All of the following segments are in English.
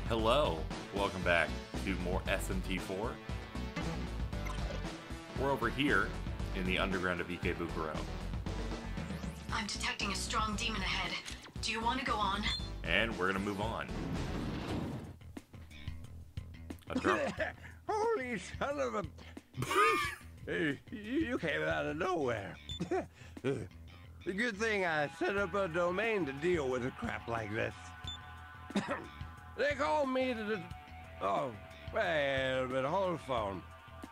Hello, welcome back to more SMT4. We're over here in the underground of Ikebukuro. I'm detecting a strong demon ahead. Do you want to go on? And we're gonna move on. Holy son of a... You came out of nowhere. Good thing I set up a domain to deal with a crap like this. They called me to the... Oh, wait a minute, hold the phone.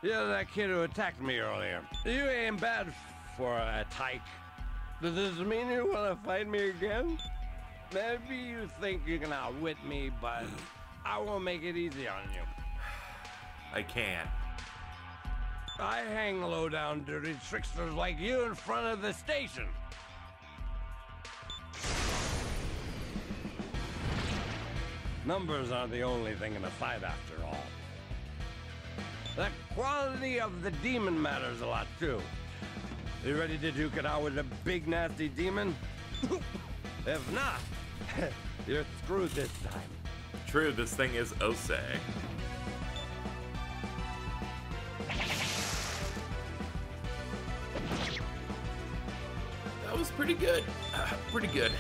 Yeah, that kid who attacked me earlier. You ain't bad for a tyke. Does this mean you want to fight me again? Maybe you think you can outwit me, but I won't make it easy on you. I can't. I hang low down dirty tricksters like you in front of the station. Numbers aren't the only thing in a fight after all. The quality of the demon matters a lot too. You ready to duke it out with a big nasty demon? If not, you're screwed this time. True, this thing is Osei. That was pretty good. Pretty good.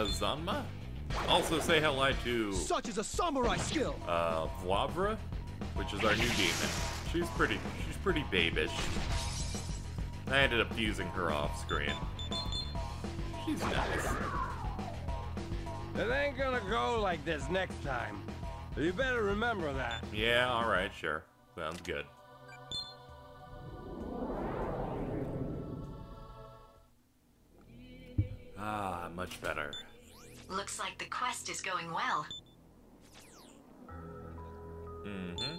Zanma? Also say hello to... Such is a samurai skill! Vlavra, which is our new demon. She's pretty babish. I ended up using her off screen. She's nice. It ain't gonna go like this next time. You better remember that. Yeah, alright, sure. Sounds good. Ah, much better. Looks like the quest is going well. Mm-hmm.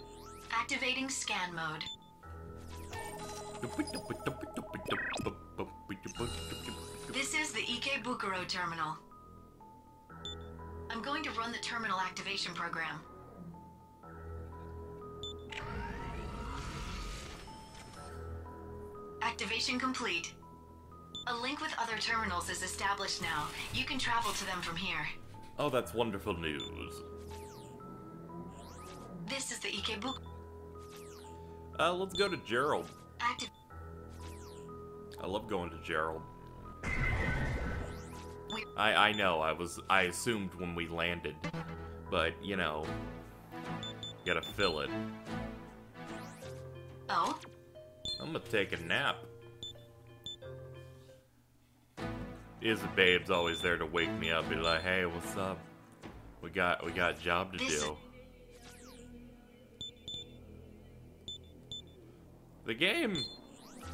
Activating scan mode. This is the Ikebukuro terminal. I'm going to run the terminal activation program. Activation complete. A link with other terminals is established now. You can travel to them from here. Oh, that's wonderful news. This is the Ikebukuro. Let's go to Gerald. Active. I love going to Gerald. I know, I assumed when we landed. But, you know, gotta fill it. Oh? I'm gonna take a nap. The babe's always there to wake me up, be like, hey, what's up? We got a job to do. The game,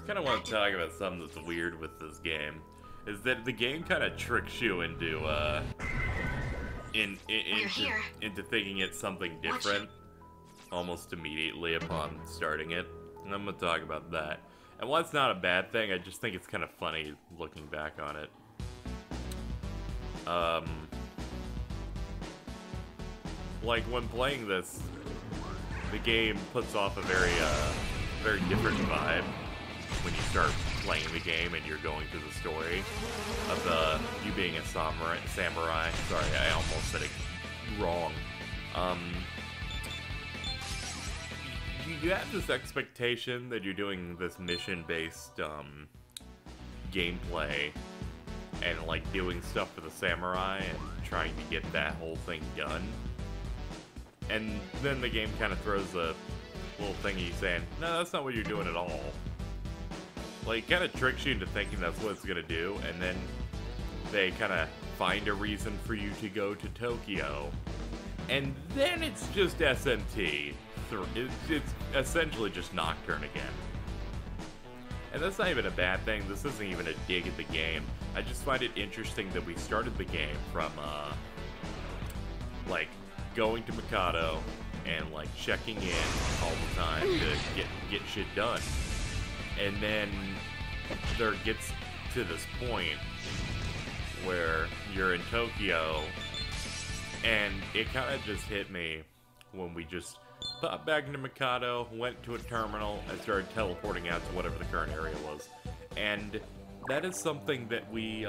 kind of want to talk about something that's weird with this game, is that the game kind of tricks you into into thinking it's something different almost immediately upon starting it. And I'm gonna talk about that. And while it's not a bad thing, I just think it's kind of funny looking back on it. Like when playing this, the game puts off a very different vibe when you start playing the game and you're going through the story of you being a samurai. Sorry, I almost said it wrong. You have this expectation that you're doing this mission-based gameplay and like doing stuff for the samurai and trying to get that whole thing done. And then the game kind of throws a little thingy saying, no, that's not what you're doing at all. Like, kind of tricks you into thinking that's what it's gonna do, and then they kind of find a reason for you to go to Tokyo. And then it's just SMT. It's essentially just Nocturne again. And that's not even a bad thing. This isn't even a dig at the game. I just find it interesting that we started the game from, like, going to Mikado and, like, checking in all the time to get shit done. And then there gets to this point where you're in Tokyo, and it kind of just hit me when we just popped back into Mikado, went to a terminal, and started teleporting out to whatever the current area was. And that is something that we,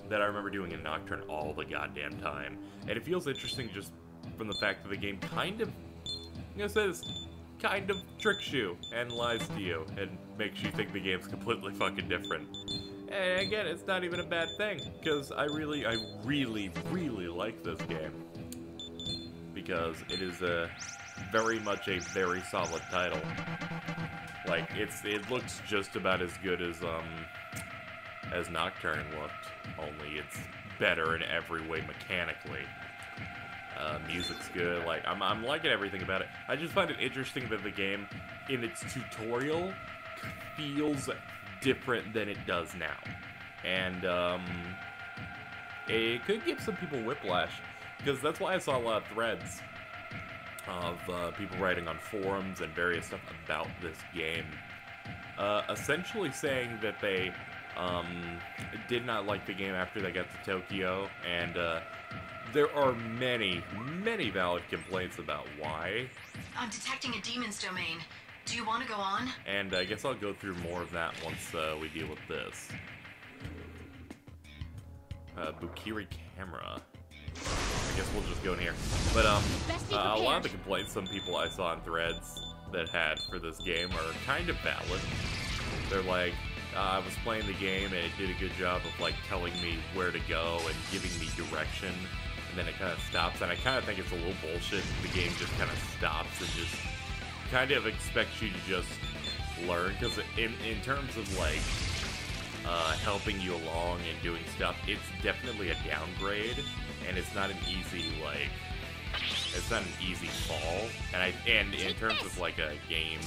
that I remember doing in Nocturne all the goddamn time. And it feels interesting just from the fact that the game kind of, I'm gonna say this, kind of tricks you and lies to you and makes you think the game's completely fucking different. And again, it's not even a bad thing, because I really like this game. Because it is very much a very solid title. Like, it looks just about as good as Nocturne looked, only it's better in every way mechanically. Music's good, like, I'm liking everything about it. I just find it interesting that the game, in its tutorial, feels different than it does now. And, it could give some people whiplash, because that's why I saw a lot of threads of people writing on forums and various stuff about this game, essentially saying that they did not like the game after they got to Tokyo, and there are many valid complaints about why. I'm detecting a demon's domain. Do you want to go on? And I guess I'll go through more of that once we deal with this. Bukiri camera. I guess we'll just go in here. But a lot of the complaints some people I saw on threads that had for this game are kind of valid. They're like, I was playing the game and it did a good job of like telling me where to go and giving me direction, and then it kind of stops. And I kind of think it's a little bullshit. The game just kind of stops and just kind of expects you to just learn, because in terms of like helping you along and doing stuff, it's definitely a downgrade, and it's not an easy like, it's not an easy fall. And in terms of like a game,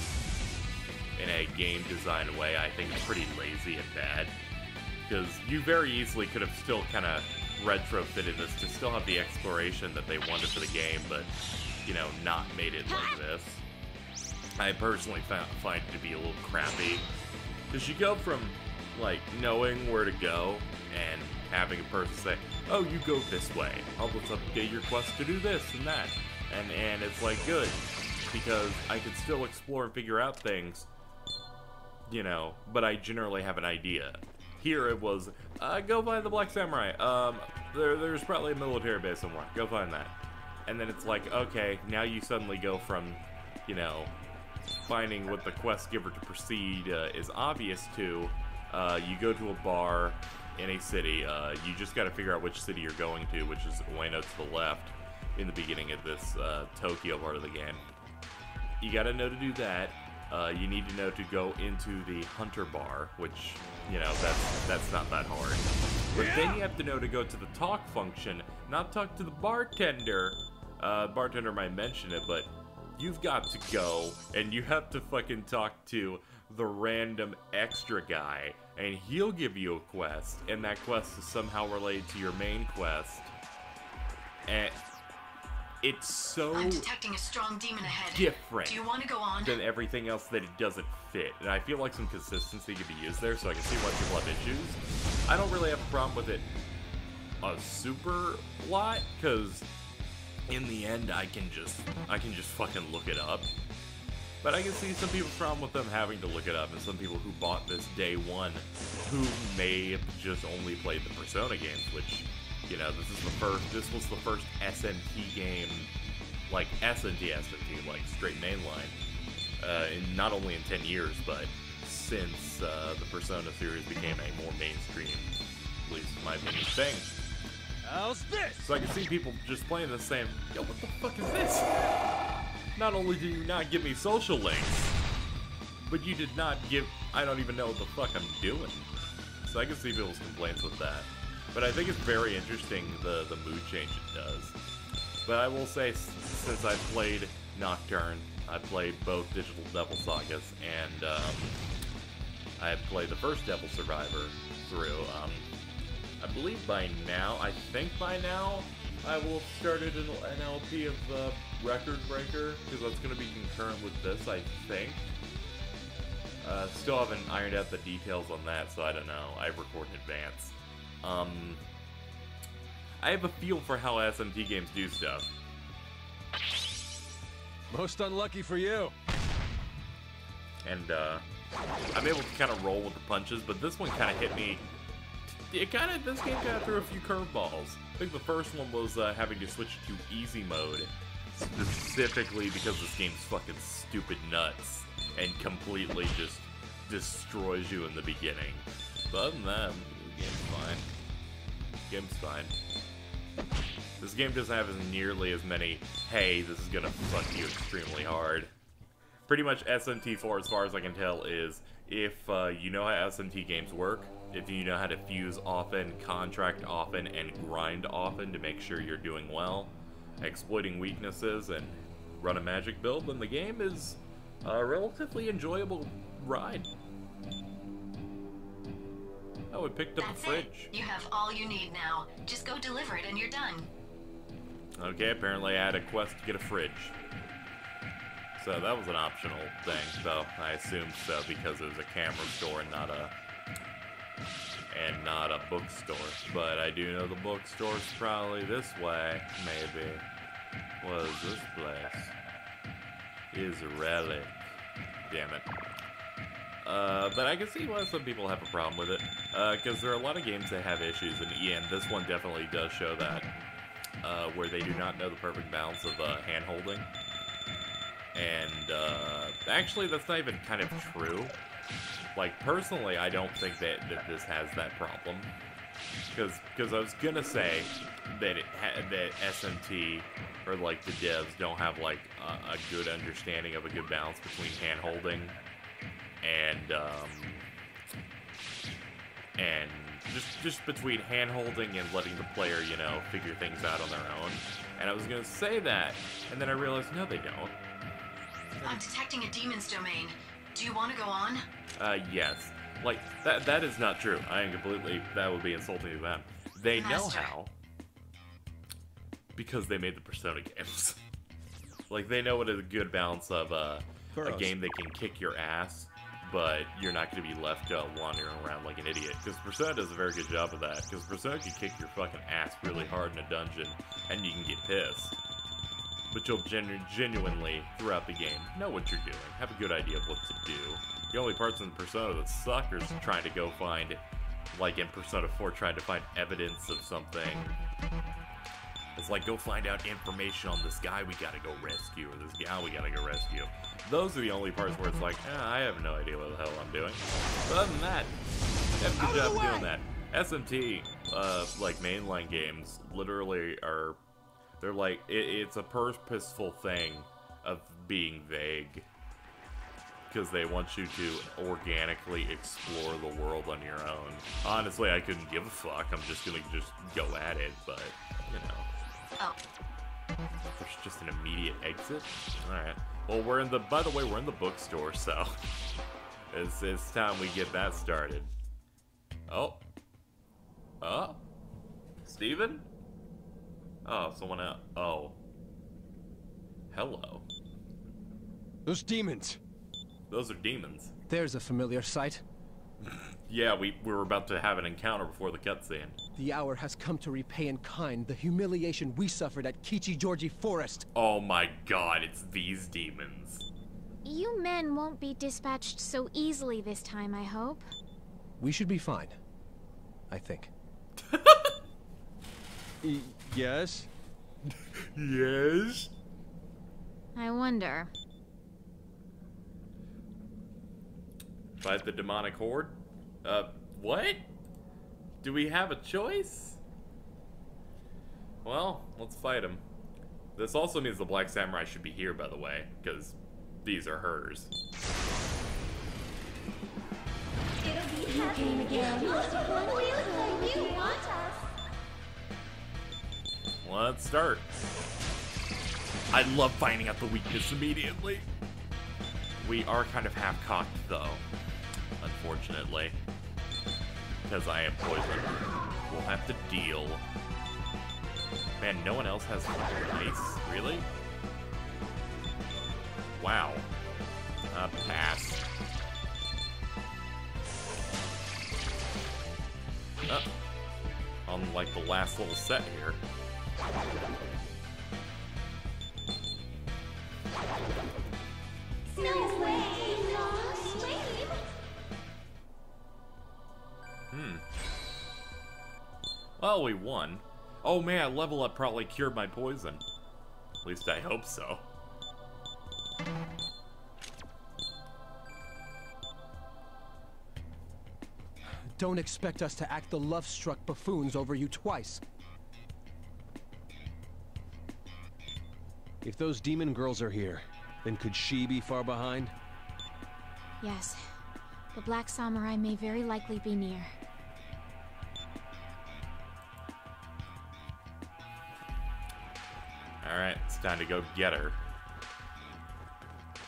in a game design way, I think it's pretty lazy and bad, because you very easily could have still kind of retrofitted this to still have the exploration that they wanted for the game, but you know, not made it like this. I personally find it to be a little crappy, because you go from like knowing where to go and having a person say, oh, you go this way, I'll just update your quest to do this and that, and it's like good, because I could still explore and figure out things, you know, but I generally have an idea. Here it was, go find the Black Samurai, there's probably a military base somewhere, go find that. And then it's like, okay, now you suddenly go from, you know, finding what the quest giver to proceed is obvious to, you go to a bar in a city, you just gotta figure out which city you're going to, which is Ueno to the left in the beginning of this Tokyo part of the game. You gotta know to do that. You need to know to go into the Hunter Bar, which, you know, that's not that hard. But then you have to know to go to the talk function, not talk to the bartender. Bartender might mention it, but you've got to go, and you have to fucking talk to the random extra guy, and he'll give you a quest, and that quest is somehow related to your main quest. And it's so I'm detecting a strong demon ahead. different Do you want to go on? than everything else that it doesn't fit. And I feel like some consistency could be used there, so I can see why people have issues. I don't really have a problem with it a super lot, because in the end I can just fucking look it up. But I can see some people's problem with them having to look it up, and some people who bought this day one who may have just only played the Persona games, which, you know, this was the first SNT game, like SNT, like straight mainline, in not only in 10 years, but since the Persona series became a more mainstream, at least in my opinion, thing. How's this? So I can see people just playing this saying, yo, what the fuck is this? Not only do you not give me social links, but you did not give, I don't even know what the fuck I'm doing. So I can see people's complaints with that. But I think it's very interesting, the mood change it does. But I will say, since I've played Nocturne, I played both Digital Devil Sagas, and I played the first Devil Survivor through. I believe by now, I will have started an LP of Record Breaker, because that's going to be concurrent with this, I think. Still haven't ironed out the details on that, so I don't know. I record in advance. I have a feel for how SMT games do stuff. Most unlucky for you. And I'm able to kind of roll with the punches, but this one kind of hit me. This game kind of threw a few curveballs. I think the first one was having to switch to easy mode, specifically because this game's fucking stupid nuts and completely just destroys you in the beginning. But other than that, the game's fine. Game's fine. This game doesn't have nearly as many, hey, this is gonna fuck you extremely hard. Pretty much SMT4, as far as I can tell, is if you know how SMT games work, if you know how to fuse often, contract often, and grind often to make sure you're doing well, exploiting weaknesses, and run a magic build, then the game is a relatively enjoyable ride. Oh, we picked up a fridge. You have all you need now. Just go deliver it and you're done. Okay, apparently I had a quest to get a fridge. So that was an optional thing, though. I assumed so because it was a camera store and not a bookstore. But I do know the bookstore's probably this way, maybe. What is this place? Is a relic. Damn it. But I can see why some people have a problem with it. Because there are a lot of games that have issues, and this one definitely does show that. Where they do not know the perfect balance of hand-holding. And, actually, that's not even kind of true. Like, personally, I don't think that this has that problem. Because I was gonna say that that SMT, or, like, the devs don't have, like, a good understanding of a good balance between hand-holding and just between hand-holding and letting the player, you know, figure things out on their own. And I was gonna say that, and then I realized, no, they don't. I'm detecting a demon's domain. Do you want to go on? Yes. Like, that is not true. I am completely, that would be insulting to them. They know how. Because they made the Persona games. Like, they know what is a good balance of a game that can kick your ass, but you're not going to be left wandering around like an idiot. Because Persona does a very good job of that. Because Persona can kick your fucking ass really hard in a dungeon, and you can get pissed. But you'll genuinely, throughout the game, know what you're doing, have a good idea of what to do. The only parts in Persona that suck are trying to go find, like in Persona 4, trying to find evidence of something. It's like, go find out information on this guy we gotta go rescue, or this gal we gotta go rescue. Those are the only parts where it's like, I have no idea what the hell I'm doing. But other than that, they have a good job of doing that. SMT, like mainline games, literally are... They're like, it's a purposeful thing of being vague. Because they want you to organically explore the world on your own. Honestly, I couldn't give a fuck. I'm just gonna go at it, but, you know. Oh. There's just an immediate exit? Alright. Well, by the way, we're in the bookstore, so... it's time we get that started. Oh. Oh? Steven? Oh, someone else. Oh. Hello. Those demons. Those are demons. There's a familiar sight. Yeah, we were about to have an encounter before the cutscene. The hour has come to repay in kind the humiliation we suffered at Kichi-Georgi Forest. Oh my god, it's these demons. You men won't be dispatched so easily this time, I hope. We should be fine. I think. Yes? Yes? I wonder. Fight the demonic horde? What? Do we have a choice? Well, let's fight him. This also means the Black Samurai should be here, by the way, because these are hers. You came again. You want us. Let's start. I love finding out the weakness immediately. We are kind of half-cocked, though. Unfortunately. Because I am poisoned. We'll have to deal. Man, no one else has ice? Really? Wow. Pass. On, like, the last little set here. Well, we won. Oh man, level up probably cured my poison. At least I hope so. Don't expect us to act the love-struck buffoons over you twice. If those demon girls are here, then could she be far behind? Yes. The Black Samurai may very likely be near. Alright, it's time to go get her.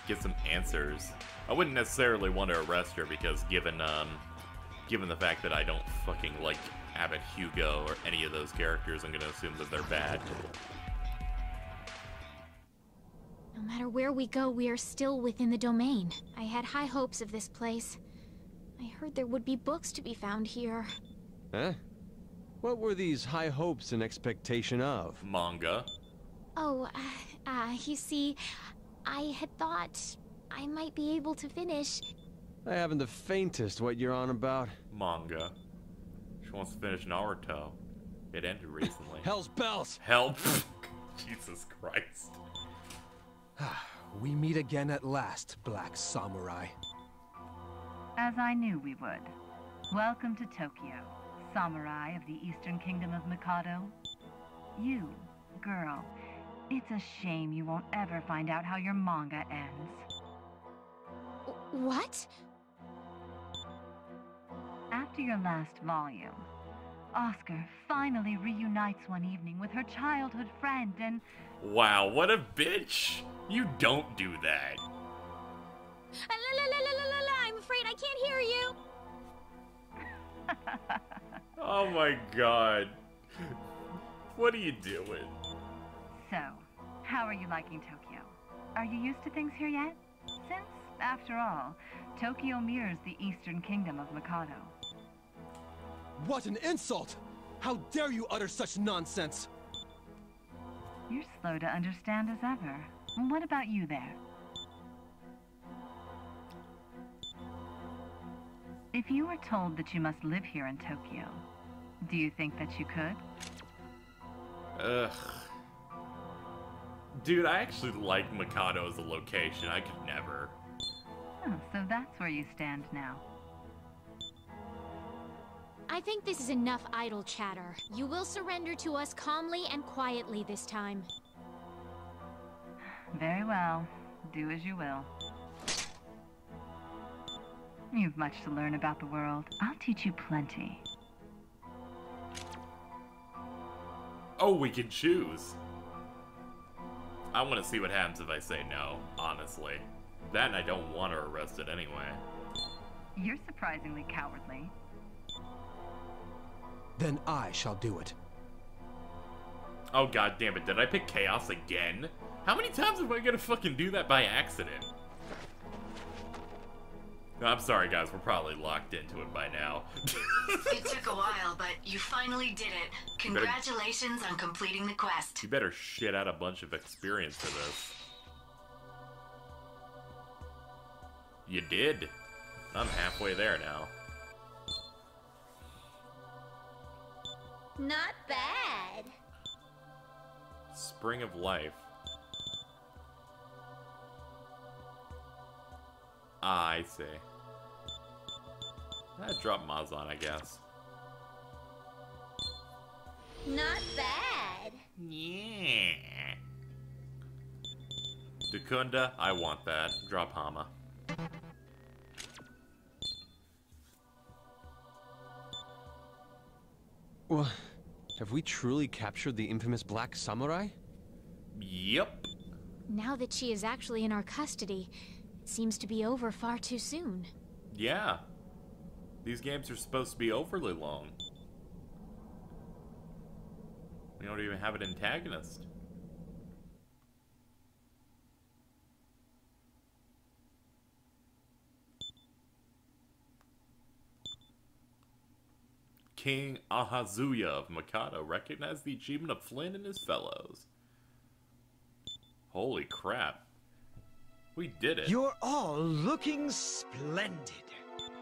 Get some answers. I wouldn't necessarily want to arrest her because given the fact that I don't fucking like Abbott Hugo or any of those characters, I'm gonna assume that they're bad. No matter where we go, we are still within the domain. I had high hopes of this place. I heard there would be books to be found here. Huh? What were these high hopes in expectation of? Manga. Oh, you see, I had thought I might be able to finish. I haven't the faintest what you're on about. Manga. She wants to finish Naruto. It ended recently. Hell's bells! Help! Jesus Christ. We meet again at last, Black Samurai. As I knew we would. Welcome to Tokyo, samurai of the Eastern Kingdom of Mikado. You, girl, it's a shame you won't ever find out how your manga ends. What? After your last volume, Oscar finally reunites one evening with her childhood friend and... Wow, what a bitch! You don't do that. I'm afraid I can't hear you. Oh my god. What are you doing? So, how are you liking Tokyo? Are you used to things here yet? Since, after all, Tokyo mirrors the Eastern Kingdom of Mikado. What an insult! How dare you utter such nonsense! You're slow to understand as ever. What about you there? If you were told that you must live here in Tokyo, do you think that you could? Ugh. Dude, I actually like Mikado as a location. I could never. Oh, so that's where you stand now. I think this is enough idle chatter. You will surrender to us calmly and quietly this time. Very well. Do as you will. You've much to learn about the world. I'll teach you plenty. Oh, we can choose. I want to see what happens if I say no, honestly. That and I don't want her arrested anyway. You're surprisingly cowardly. Then I shall do it. Oh god damn it, did I pick chaos again? How many times am I gonna fucking do that by accident? I'm sorry guys, we're probably locked into it by now. It took a while, but you finally did it. Congratulations on completing the quest. You better shit out a bunch of experience for this. You did. I'm halfway there now. Not bad. Spring of Life. Ah, I see. I'd drop Mazan, I guess. Not bad. Yeah. Dukunda, I want that. Drop Hama. Well, have we truly captured the infamous Black Samurai? Yep. Now that she is actually in our custody, it seems to be over far too soon. Yeah. These games are supposed to be overly long. We don't even have an antagonist. King Ahazuya of Mikado recognized the achievement of Flynn and his fellows. Holy crap. We did it. You're all looking splendid.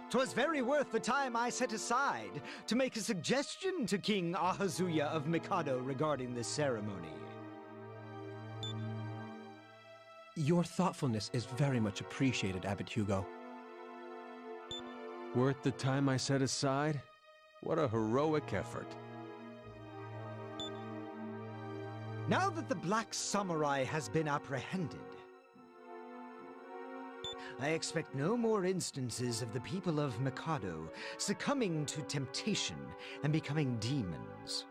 'Twas very worth the time I set aside to make a suggestion to King Ahazuya of Mikado regarding this ceremony. Your thoughtfulness is very much appreciated, Abbot Hugo. Worth the time I set aside? What a heroic effort. Now that the Black Samurai has been apprehended, I expect no more instances of the people of Mikado succumbing to temptation and becoming demons.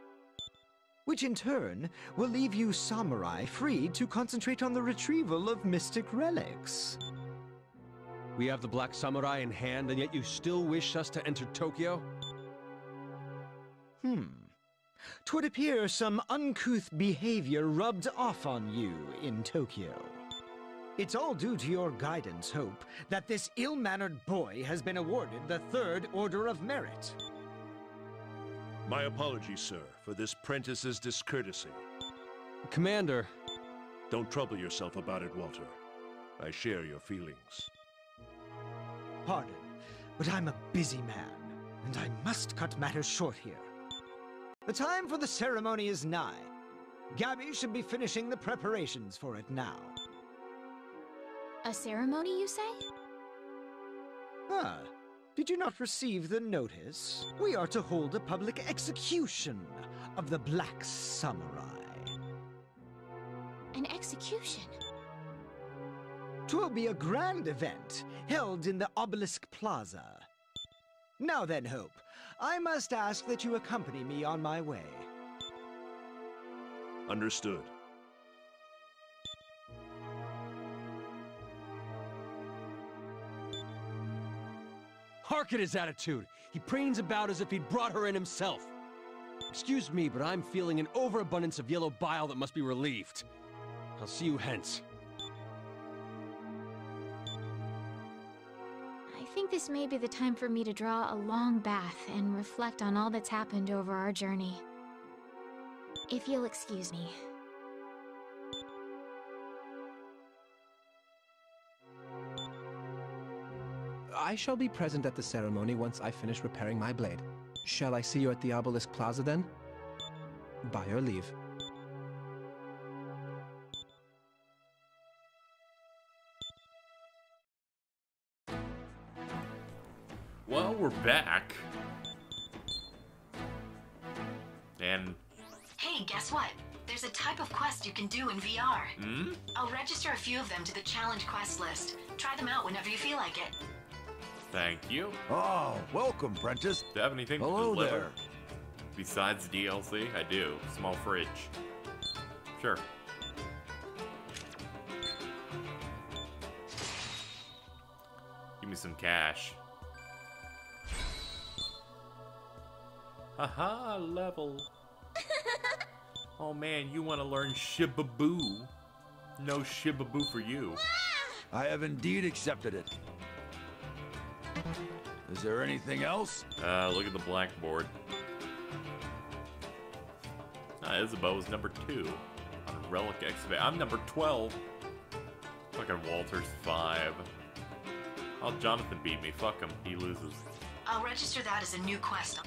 Which in turn will leave you samurai free to concentrate on the retrieval of mystic relics. We have the Black Samurai in hand, and yet you still wish us to enter Tokyo? 'Twould appear some uncouth behavior rubbed off on you in Tokyo. It's all due to your guidance, Hope, that this ill-mannered boy has been awarded the Third Order of Merit. My apologies, sir, for this prentice's discourtesy. Commander. Don't trouble yourself about it, Walter. I share your feelings. Pardon, but I'm a busy man, and I must cut matters short here. The time for the ceremony is nigh. Gabby should be finishing the preparations for it now. A ceremony, you say? Ah, did you not receive the notice? We are to hold a public execution of the Black Samurai. An execution? 'Twill be a grand event, held in the Obelisk Plaza. Now then, Hope, I must ask that you accompany me on my way. Understood. Hark at his attitude. He pranes about as if he'd brought her in himself. Excuse me, but I'm feeling an overabundance of yellow bile that must be relieved. I'll see you hence. I think this may be the time for me to draw a long bath and reflect on all that's happened over our journey. If you'll excuse me. I shall be present at the ceremony once I finish repairing my blade. Shall I see you at the Obelisk Plaza then? By your leave. Well, we're back. And... Hey, guess what? There's a type of quest you can do in VR. I'll register a few of them to the challenge quest list. Try them out whenever you feel like it. Thank you. Oh, welcome, Prentice. Do you have anything Hello to deliver? there. Besides DLC? I do. Small fridge. Sure. Give me some cash. Haha, level. Oh man, you want to learn Shibaboo. No Shibaboo for you. I have indeed accepted it. Is there anything else? Look at the blackboard. Isabeau's number 2 on Relic Excavate. I'm number 12. Fucking Walter's 5. Oh, Jonathan beat me. Fuck him. He loses. I'll register that as a new quest.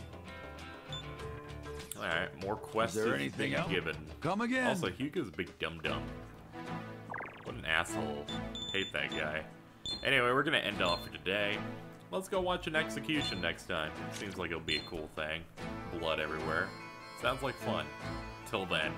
Alright, more quests Is there anything else? given. Come again. Also, Hugo's a big dum-dum. What an asshole. Hate that guy. Anyway, we're gonna end off for today. Let's go watch an execution next time. Seems like it'll be a cool thing. Blood everywhere. Sounds like fun. Till then.